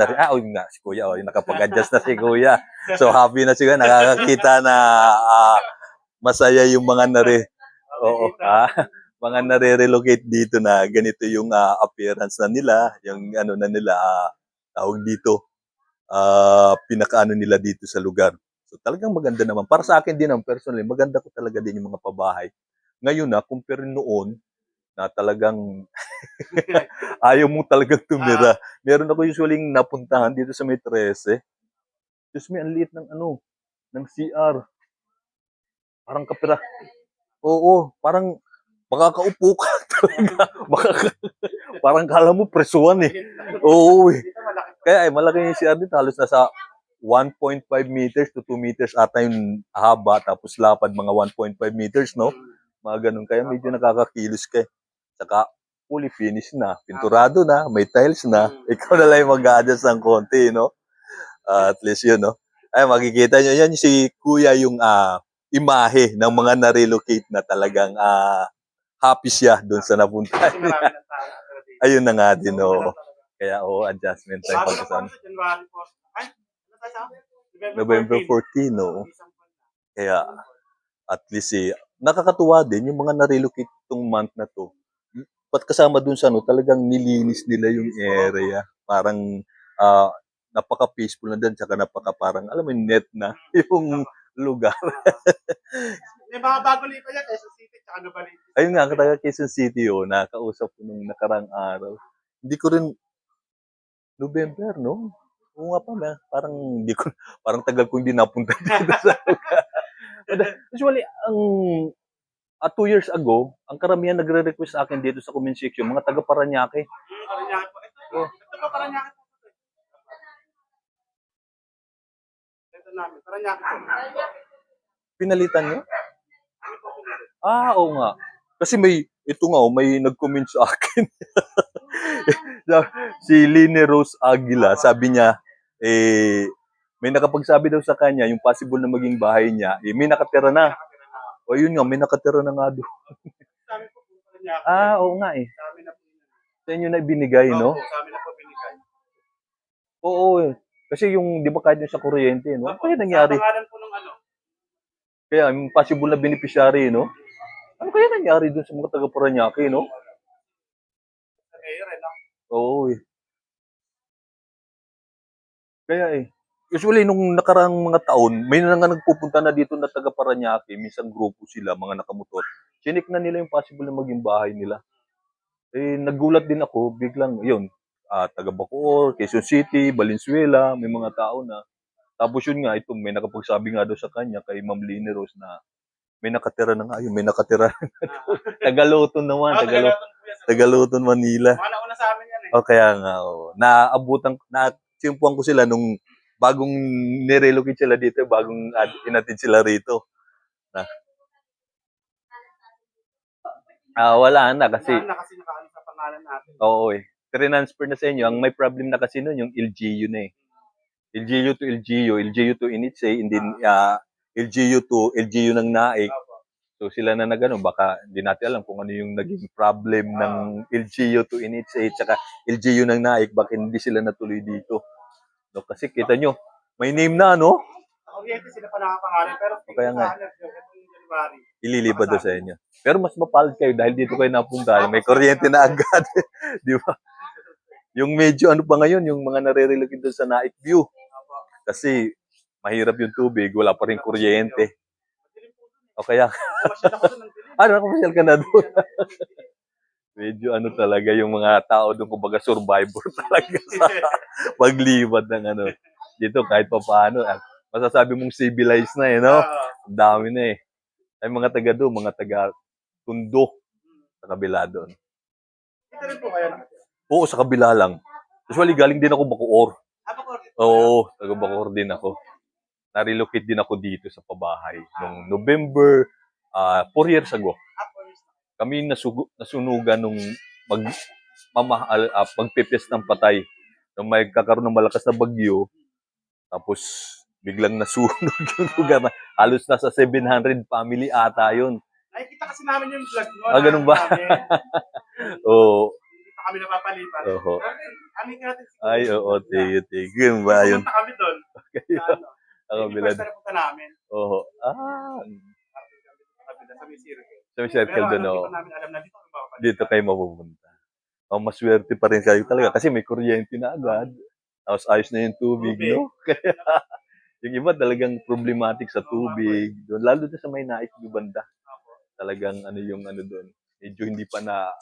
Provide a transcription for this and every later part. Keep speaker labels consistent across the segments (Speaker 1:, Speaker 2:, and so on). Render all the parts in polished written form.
Speaker 1: Yun nga, si Kuya, yung nakapag-adjust na si Kuya. So, happy na siya, nakakakita na masaya yung mga oo, mga nare-relocate dito na ganito yung appearance na nila, yung ano na nila, tawag dito, pinakaano nila dito sa lugar. So, talagang maganda naman. Para sa akin din, personally, maganda ko talaga din yung mga pabahay. Ngayon compare noon, na talagang ayaw mo talagang tumira. Meron ako usually napuntahan dito sa may 13. Diyos me, ang liit ng ng CR. Parang kapira. Oo, parang makakaupo ka talaga. Parang kala mo presuan eh. Oo eh. Kaya malaki yung CR dito. Halos nasa 1.5 meters to 2 meters ata yung haba. Tapos lapad mga 1.5 meters, no? Mga ganun. Kaya medyo nakakakilos ka eh. Saka fully finished na. Pinturado na. May tiles na. Ikaw na lang yung mag-a-adjust ng konti, no? At least yun, no? Ay, makikita nyo yan si Kuya yung imahe ng mga na-relocate na talagang happy siya doon sa napunta niya. Ayun na nga din, no? Kaya, adjustment time pagkasama. November 14, no? Kaya, at least nakakatuwa din yung mga na-relocate itong month na to. Pat kasama dun sa talagang nilinis nila yung area. Parang napaka-peaceful na din, tsaka parang, alam mo, net na yung lugar.
Speaker 2: May mga bago lipat yan, Quezon City, tsaka Novaliches.
Speaker 1: Ayun nga, taga Quezon City, nakausap ko nung nakarang araw. Hindi ko rin, November, no? Oo nga pa, parang tagal ko hindi napunta dito sa lugar. Usually, 2 years ago, ang karamihan nagre-request sa akin dito sa comment section, mga taga Paranaque.
Speaker 2: Paranaque po. Ito pa Paranaque po. Ito namin, Paranaque po.
Speaker 1: Pinalitan nyo? Oo nga. Kasi may nag-comment sa akin. Si Lini Rose Aguila, sabi niya, may nakapagsabi daw sa kanya, yung possible na maging bahay niya, may nakatira na. O yun nga, may nakatira na nga doon. Oo nga eh. Sa inyo na ibinigay, no?
Speaker 2: Sa amin na po binigay.
Speaker 1: Oo eh. Kasi yung, di ba kahit yung sa kuryente, no? Ano kaya nangyari?
Speaker 2: Sa pangalan po ng
Speaker 1: Kaya, yung possible na beneficiary, no? Ano kaya nangyari doon sa mga taga-Paranaque, no?
Speaker 2: Sa mayor, no?
Speaker 1: Oo eh. Kaya usually nung nakarang mga taon, may na nga nagpupunta na dito na taga Paranaque, minsan grupo sila, mga nakamotor. Chinik na nila yung possible na maging bahay nila. Nagulat din ako, biglang, yun, taga Bacoor, Quezon City, Valenzuela, may mga tao na. Tapos yun nga, may nakapagsabi nga daw sa kanya, kay Ma'am Lini Rose na may nakatira na nga, may nakatira na Tagaluton naman, Tagaluton, Manila.
Speaker 2: Mga nauna sa amin yan
Speaker 1: O kaya nga, nasimpuan ko sila nung bagong nirelocate sila dito, bagong inatid sila rito. Wala na kasi.
Speaker 2: Wala na kasi nakaano sa pangalan natin.
Speaker 1: Oo eh. Transfer na sa inyo. Ang may problem na kasi nun, yung LGU na eh. LGU to LGU, LGU to Initsay, and then LGU to LGU ng Naik. So sila na nagano, baka hindi natin alam kung ano yung naging problem ng LGU to Initsay, tsaka LGU ng Naik, bakit hindi sila natuloy dito. No, kasi kita nyo, may name na, no?
Speaker 2: Kuryente sila pa nakapangalan, pero
Speaker 1: kaya nga,
Speaker 2: January,
Speaker 1: ililipat doon sa inyo. Pero mas mapalad kayo dahil dito kayo napunta, may kuryente na agad. Di ba? Yung medyo ano pa ngayon, yung mga nare-relocate doon sa Naik View. Kasi mahirap yung tubig, wala pa rin kuryente. O kaya, nakamasyal ka na doon. Medyo ano talaga yung mga tao doon, kumbaga survivor talaga sa paglibat ng dito kahit pa paano. Masasabi mong civilized na no? Ang dami na eh. Ay mga taga doon, mga taga Tundo sa kabila doon.
Speaker 2: Dito rin po kayo nakatira?
Speaker 1: Oo, sa kabila lang. Usually galing din ako Bacoor. Oo, taga Bacoor din ako. Na-relocate din ako dito sa pabahay noong November 4 years ago. Kami nasunugan nung magpipiyas ng patay. Nung may kakaroon ng malakas na bagyo, tapos biglang nasunog yung lugar. Halos nasa 700 family ata yun.
Speaker 2: Nakikita kasi namin yung vlog mo.
Speaker 1: Ganun ba? Oo.
Speaker 2: pa kami napapalipat.
Speaker 1: Oho.
Speaker 2: Amin natin si
Speaker 1: Ay, oo, tige. Yung ba yun?
Speaker 2: Pumunta kami doon.
Speaker 1: Kayo,
Speaker 2: Sa ano.
Speaker 1: ako
Speaker 2: Yung
Speaker 1: bilad.
Speaker 2: first na punta namin.
Speaker 1: Oho.
Speaker 2: Sa may circle.
Speaker 1: Sa may circle
Speaker 2: Pero
Speaker 1: doon,
Speaker 2: ano,
Speaker 1: oo.
Speaker 2: di pa namin alam na dito kami makapalipat.
Speaker 1: Dito kayo mapupunta. Oh, maswerte pa rin kayo talaga kasi may kuryente na agad. Tapos ayos na yung tubig, no? Kaya yung iba talagang problematic sa tubig. Doon, lalo na sa may nais yung banda. Talagang ano yung ano doon. Medyo hindi pa na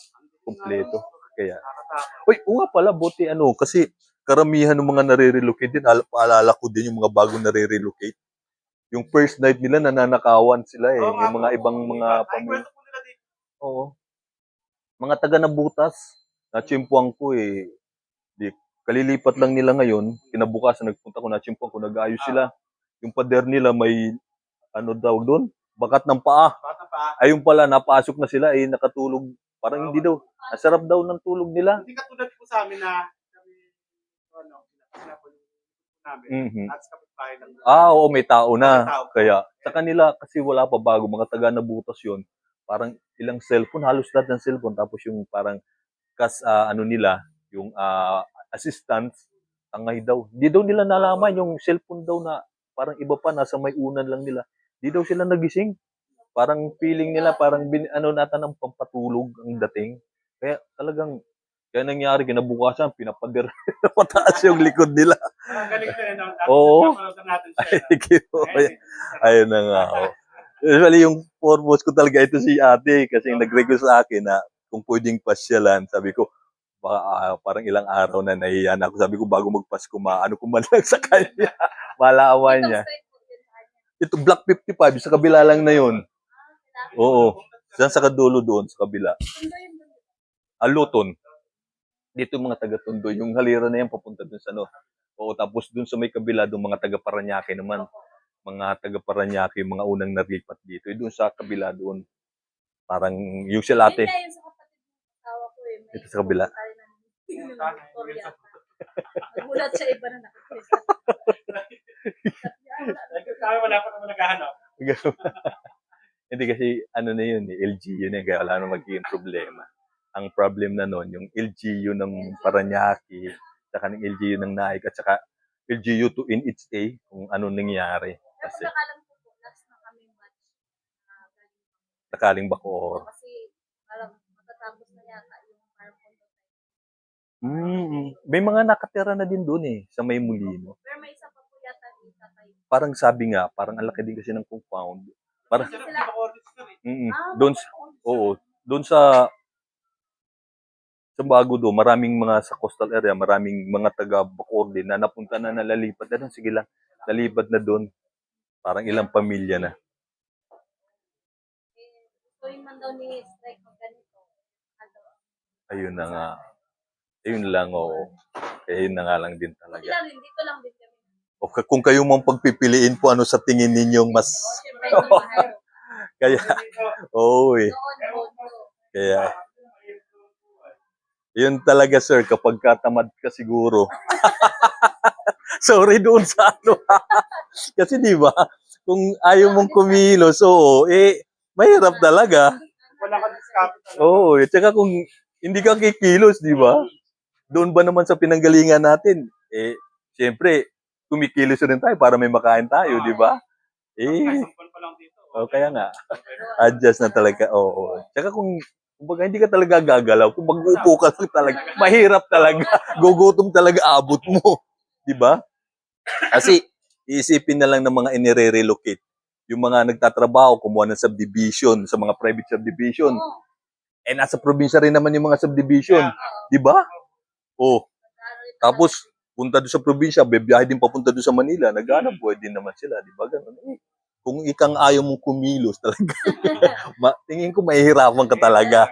Speaker 1: kumpleto. Kaya,
Speaker 2: Nakakatakot.
Speaker 1: uy, oo nga pala, buti ano, kasi karamihan ng mga nare-relocate din, paalala ko din yung mga bagong nare-relocate. Yung first night nila, nananakawan sila eh.
Speaker 2: Oo nga
Speaker 1: Yung mga
Speaker 2: po.
Speaker 1: ibang mga
Speaker 2: Ay,
Speaker 1: pamilya.
Speaker 2: kwento po nila dito.
Speaker 1: Oo. Mga taga na butas. Natsimpuan ko eh. Di, kalilipat lang nila ngayon. Kinabukasan, nagpunta ko, natsimpuan ko, nag-ayos sila. Yung pader nila may, ano daw doon, bakat ng paa.
Speaker 2: Bata pa.
Speaker 1: Ayun pala, napasok na sila eh, nakatulog. Parang hindi daw. Ang daw ng tulog nila.
Speaker 2: Hindi katulad po sa amin na kami, ano, pinapunin namin.
Speaker 1: Mhm.
Speaker 2: At sa kapitbahay lang.
Speaker 1: Oo, may tao na.
Speaker 2: May tao.
Speaker 1: Kaya, sa kanila, kasi wala pa bago, mga taga na butas yun. Parang ilang cellphone, halos lahat ng cellphone. Tapos yung parang, ano nila, yung assistance, tangay daw. Hindi daw nila nalaman yung cellphone daw na parang iba pa, nasa may unan lang nila. Hindi daw sila nagising. Parang feeling nila, parang ano nata ng pampatulog ang dating. Kaya talagang, kaya nangyari, kinabukasan, pinapader na pataas yung likod nila.
Speaker 2: Ang galing na yun.
Speaker 1: Oo.
Speaker 2: Napapanood natin
Speaker 1: Ay,
Speaker 2: siya.
Speaker 1: ayun na nga. Oh. Usually, yung foremost ko talaga ito si ate kasi nag-request sa akin na kung pwedeng pasyalan. Sabi ko, baka, parang ilang araw na nahiya na ako. Sabi ko, bago magpasko, maano ko man lang sa kanya. Malawan niya. Ito, Block 55, sa kabila lang na yun. Oo. Diyan sa kadulo doon, sa kabila. Luton. Dito yung mga taga-Tondo. Yung halira na yan, papunta dun sa ano. Oo, tapos dun sa may kabila, doon mga taga-Paranaque naman. Mga taga-Paranaque, yung mga unang naripat dito. Doon sa kabila doon. Parang yung sila ate.
Speaker 3: Yun nga yung sa kapatid ng asawa ko eh. May
Speaker 1: Ito sa kabila.
Speaker 3: pumunta rin ng motor yata. Nagulat siya iba na nakikita.
Speaker 2: Kami wala pa naman naghahanap.
Speaker 1: Hindi kasi ano na yun, LGU na yun, kaya wala na magiging problema. Ang problem na nun, yung LGU ng Paranaque, saka ng LGU ng Naik, at saka LGU to in its day, kung ano nangyari.
Speaker 3: Pero
Speaker 1: Kasi
Speaker 3: pagkakalam ko po, last na kami match.
Speaker 1: sakaling Bacoor.
Speaker 3: Kasi parang matatapos na yata yung marathon.
Speaker 1: May mga nakatira na din doon eh, sa may Molino.
Speaker 3: Pero may isa pa po yata dito tayo.
Speaker 1: Parang sabi nga, parang ang laki din kasi ng compound. Parang, doon, oo, doon sa bago do, maraming mga sa coastal area, maraming mga taga Bacoor din na napunta na nalalipat na doon. Sige lang, nalipat na doon. Parang ilang pamilya na.
Speaker 3: Gusto yun man daw ni Strike mag ganito.
Speaker 1: Ayun na nga. Ayun lang, oo. Kaya yun na nga lang din
Speaker 3: Buti
Speaker 1: talaga.
Speaker 3: lang din, dito lang din kami.
Speaker 1: O, kung kayo mong pagpipiliin po, ano sa tingin ninyong mas...
Speaker 3: Siyempre yung mahal.
Speaker 1: Kaya, oo eh.
Speaker 3: Noon, boto.
Speaker 1: Kaya, yun talaga sir, kapag katamad ka siguro. Sorry doon sa ano. Kasi di ba, kung ayaw mong kumilos, oo, mahirap talaga.
Speaker 2: Wala ka discount.
Speaker 1: Oo, tsaka kung hindi ka kikilos, di ba? Doon ba naman sa pinanggalingan natin, siyempre, kumikilos rin tayo para may makain tayo, di ba?
Speaker 2: Sampol pa lang dito.
Speaker 1: Kaya nga, adjust na talaga, oo. Tsaka kung kumbaga hindi ka talaga gagalaw, kung mag-uupo ka lang talaga, mahirap talaga, gugutom talaga abot mo, di ba? Kasi, iisipin na lang ng mga inire-relocate. Yung mga nagtatrabaho, kumuha ng subdivision, sa mga private subdivision. Nasa probinsya rin naman yung mga subdivision. Di ba? Tapos, punta doon sa probinsya, bebiyahe din papunta doon sa Manila, naghanap buhay din naman sila. Di ba? Ganun. Kung ikang ayaw mong kumilos talaga, tingin ko mahihirapan ka talaga.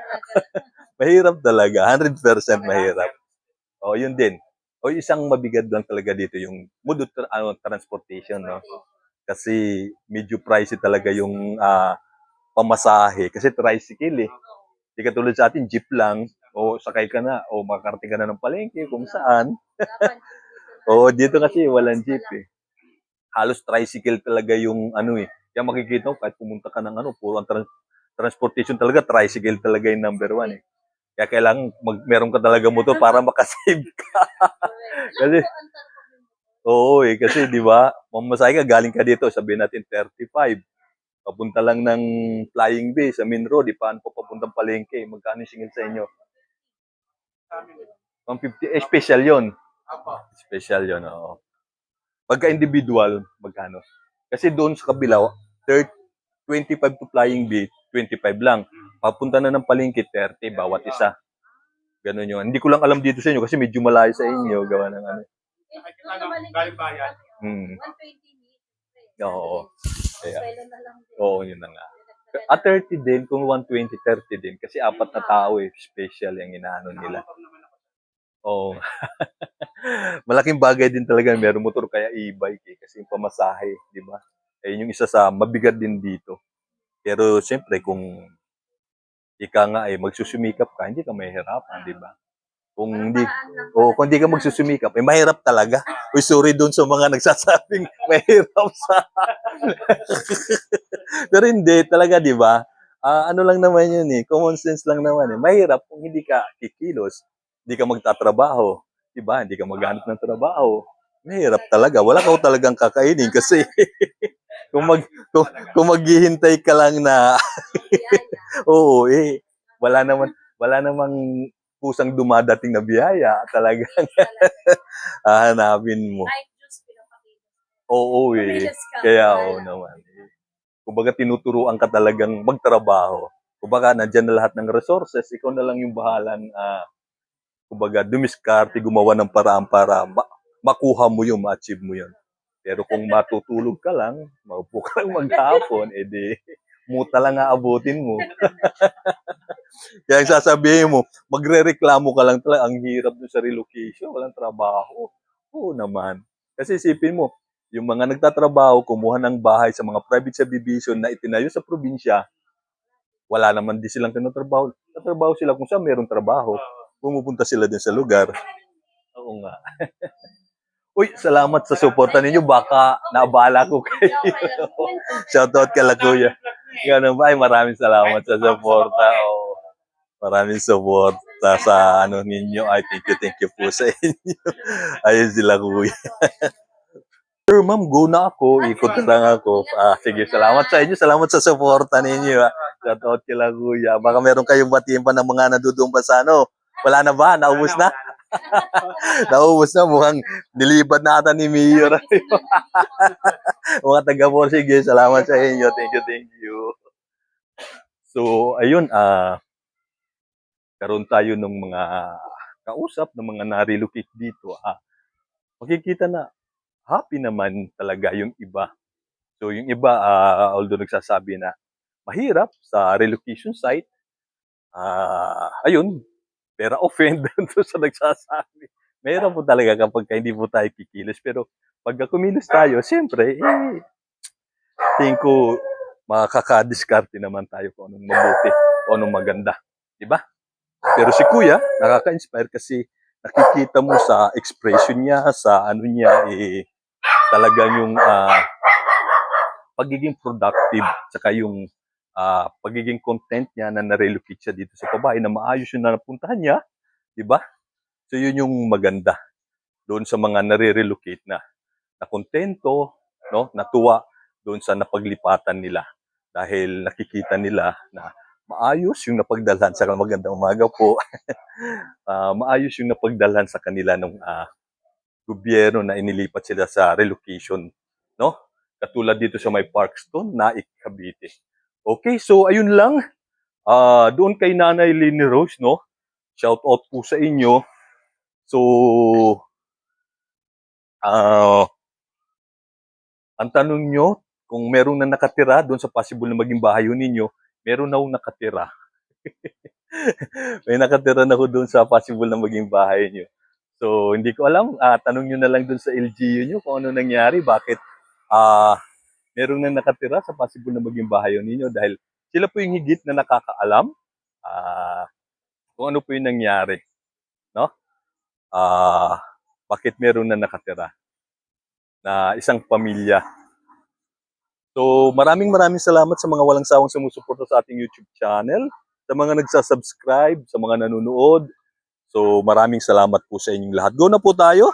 Speaker 1: Mahirap talaga. 100% mahirap. Yun din. Isang mabigat lang talaga dito yung mode of transportation, no? Kasi medyo pricey talaga yung pamasahe. Kasi tricycle eh. Di katulad sa atin, jeep lang. Sakay ka na. Makakarating ka na ng palengke kung saan. Dito kasi walang jeep eh. Halos tricycle talaga yung ano eh. Kaya makikita mo, kahit pumunta ka ng puro ang transportation talaga, tricycle talaga yung number one eh. Kaya kailangan meron ka talaga motor para makasave ka. Kasi, oo kasi di ba, mamasahe ka, galing ka dito, sabihin natin 35. Papunta lang ng Flying Bay sa Main Road, paano pa papuntang Palengke? Magkano yung singil sa inyo?
Speaker 2: Sa amin.
Speaker 1: 150, special yon.
Speaker 2: Apo.
Speaker 1: Special yon, oo. Pagka individual, magkano? Kasi doon sa kabila, 25 to Flying Bay, 25 lang. Papunta na ng Palengke, 30 bawat isa. Ganun yun. Hindi ko lang alam dito sa inyo kasi medyo malayo sa inyo. Gawa ng ano.
Speaker 2: Galing bayan.
Speaker 3: 120 minutes.
Speaker 1: Oo. Kaya,
Speaker 3: Swelo na lang din.
Speaker 1: oo, yun na nga. At 30 din, kung 120, 30 din. Kasi apat na tao special yung inaano nila.
Speaker 2: Nakamotor naman ako.
Speaker 1: Oo. Malaking bagay din talaga meron motor kaya e-bike kasi yung pamasahe, di ba? Ayun yung isa sa mabigat din dito. Pero siyempre kung ika nga magsusumikap ka, hindi ka mahihirapan, di ba? Kung hindi, kung hindi ka magsusumikap, mahirap talaga. Uy, sorry doon sa mga nagsasabing mahirap sa... Pero hindi, talaga, di ba? Ano lang naman yun common sense lang naman Mahirap kung hindi ka kikilos, hindi ka magtatrabaho, di ba? Hindi ka maghanap ng trabaho. Mahirap talaga. Wala ka talagang kakainin kasi kung kung maghihintay ka lang na oo wala namang kusang dumadating na biyaya talagang hahanapin mo.
Speaker 3: Kahit juice pinapakita.
Speaker 1: Oo Kaya naman. Kumbaga tinuturuan ka talagang magtrabaho. Kumbaga nandiyan na lahat ng resources, ikaw na lang yung bahalang kumbaga dumiskarte, gumawa ng paraan para makuha mo yun, ma-achieve mo yun. Pero kung matutulog ka lang, maupo ka lang maghapon, edi muta lang aabutin mo. Kaya sasabihin mo, magrereklamo ka lang talaga, ang hirap dun sa relocation, walang trabaho. Oo naman. Kasi isipin mo, yung mga nagtatrabaho, kumuha ng bahay sa mga private subdivision na itinayo sa probinsya, wala naman din silang tinatrabaho. Tatrabaho sila kung saan mayroong trabaho. Pumupunta sila din sa lugar. Oo nga. Uy, salamat sa suporta ninyo. Baka naabala ko kayo. Shoutout kala kuya. Ganun ba? Ay, maraming salamat sa suporta. Oh, maraming suporta sa ano ninyo. Ay, thank you po sa inyo. Ayun sila kuya. Sir, ma'am, go na ako. Ikot na lang ako. Sige, salamat sa inyo. Salamat sa suporta ninyo. Shoutout kila kuya. Baka meron kayong batiin pa ng mga nadudumpa sa ano. Wala na ba? Naubos na? Naubos na. Mukhang nilibad na ata ni Mayor. Mga taga-por, sige. Salamat sa inyo. Thank you. So, ayun. Karoon tayo ng mga kausap, ng mga na-relocate dito. Makikita na happy naman talaga yung iba. So, yung iba, although nagsasabi na mahirap sa relocation site, ayun, pero offend doon sa nagsasabi. Mahirap po talaga kapag hindi po tayo kikilos. Pero pagka kumilos tayo, siyempre, tingin ko makakadiskarte naman tayo kung anong mabuti o anong maganda. Diba? Pero si Kuya, nakaka-inspire kasi nakikita mo sa expression niya, sa ano niya, talagang yung pagiging productive, saka yung pagiging content niya na na-relocate siya dito sa babae na maayos yung napuntahan niya, di ba? So yun yung maganda doon sa mga nare-relocate na kontento, no? Natuwa doon sa napaglipatan nila dahil nakikita nila na maayos yung napagdalhan sa magandang umaga po. Maayos yung napagdalhan sa kanila ng gobyerno na inilipat sila sa relocation, no? Katulad dito sa may Parkstone na Cavite. Okay, so ayun lang. Doon kay Nanay Lini Rose, no? Shout out po sa inyo. So, ang tanong nyo, kung meron na nakatira doon sa possible na maging bahay ninyo, meron na akong nakatira. May nakatira na ako doon sa possible na maging bahay nyo. So, hindi ko alam. Tanong nyo na lang doon sa LGU nyo kung ano nangyari. Bakit meron na nakatira sa possible na maging bahay ninyo dahil sila po yung higit na nakakaalam kung ano po yung nangyari. No? Bakit meron na nakatira na isang pamilya. So maraming salamat sa mga walang sawang sumusuporta sa ating YouTube channel. sa mga nagsasubscribe, sa mga nanonood. So maraming salamat po sa inyong lahat. Go na po tayo.